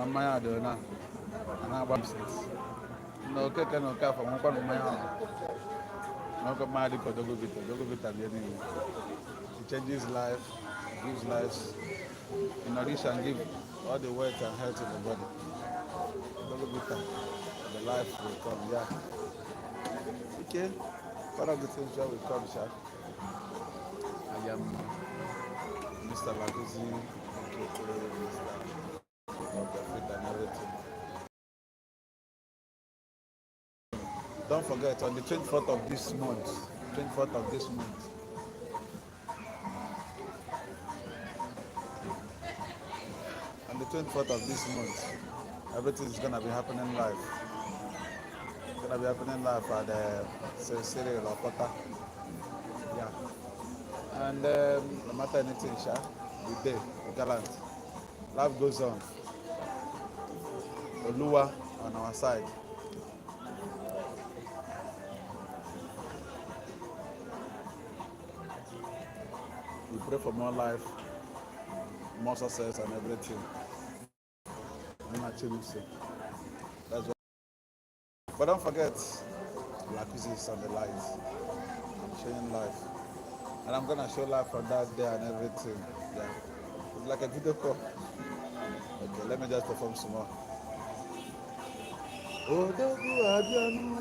Maya Dona, and I bumps it. No cake and no coffee, one part of my arm. No come mad because Odogwu Bittets. He changes life, gives lives, in addition, give all the wealth and health in the body. Odogwu Bittets, the life will come, yeah. Okay, one of the things that will come, sir. I am Mr. Laguzi, aka Mr. Profit and everything. Don't forget, on the 24th of this month, 24th of this month, on the 24th of this month, everything is going to be happening live. It's going to be happening live at the City of Lakota. Yeah. And no matter anything, Sha, we there, we gallant. Life goes on. Oluwa on our side. We pray for more life, more success and everything. That's what. But don't forget, Lakuzi is on the light. I'm showing life. And I'm gonna show life from that day and everything. Yeah. It's like a video call. Okay, let me just perform some more. Odogwu Abianu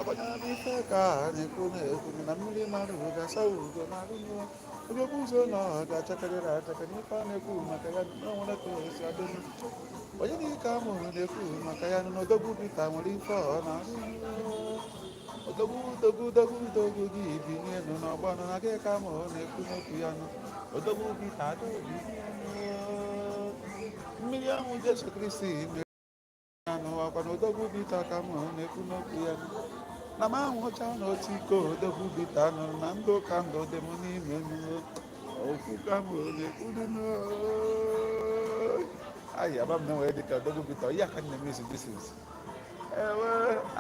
Abanyami ka na-ekwu na mmiri mmadụ ga-asa ugo na arụnụ onye bụ ụzọ nọ ga-achakarịrị achakara ife a na-ekwu maka ya na nwere ka o si adịnụ onye dị ka amụrụ na-ekwu maka ya na Odogwu Bittets nwere ife ọ na-arụnụ Odogwu gị binye nụ n'ọgbọnụ na gị ka amụrụ na-ekwu n'okwu ya nụ Odogwu Bittets mmiri ahụ Jesu Kristi Odogwu Bittets ka m na-ekwu n'okwu ya na m ahụcha n'otu iko Odogwu Bittets nụrụ na ndụ ka ndụ dị m n'ime okwu ka m na-ekwu ayi abam na wee dịka Odogwu Bittets ya ka na-eme isi disis ewe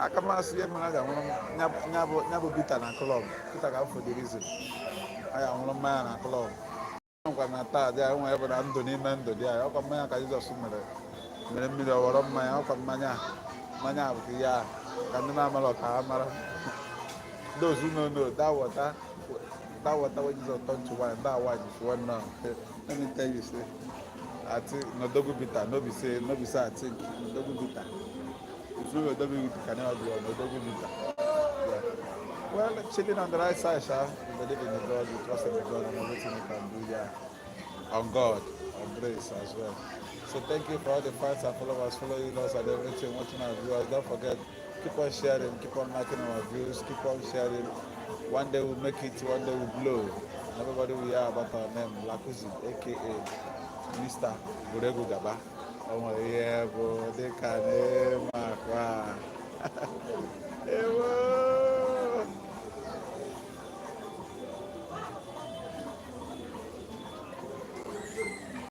aka m asị ya mere a ga-anwụrụ nya bụ Bittets na klọb Bittets ga for the reason a ya nwụrụ mmanya na klọb nkwa na taa dị nwe ebe na ndụ n'ime ndụ dị ya ọkwa mmanya ka Jizọs mere mmiri ọghọrọ mmanya ọkwa mmanya bụ ya ka ndị na-amara ọka ha mara those who know that water when Jesus turned to wine, that wine is one now. Let me tell you, say, I think Odogwu Bittets, no be say I think Odogwu Bittets. If you Odogwu Bittets can never be on Odogwu Bittets. Yeah. Well, chilling on the right side, sir. We believe in the God, we trust in the God and everything we can do, yeah. On God, on grace as well. So thank you for all the fans and followers following us and everything, watching our viewers. Don't forget, keep on sharing, keep on liking our views, keep on sharing. One day we'll make it, one day we'll blow. Everybody will hear about our name, Lakuzi, aka Mr. Odogwu Gaba. Oh yeah, bro, they can't name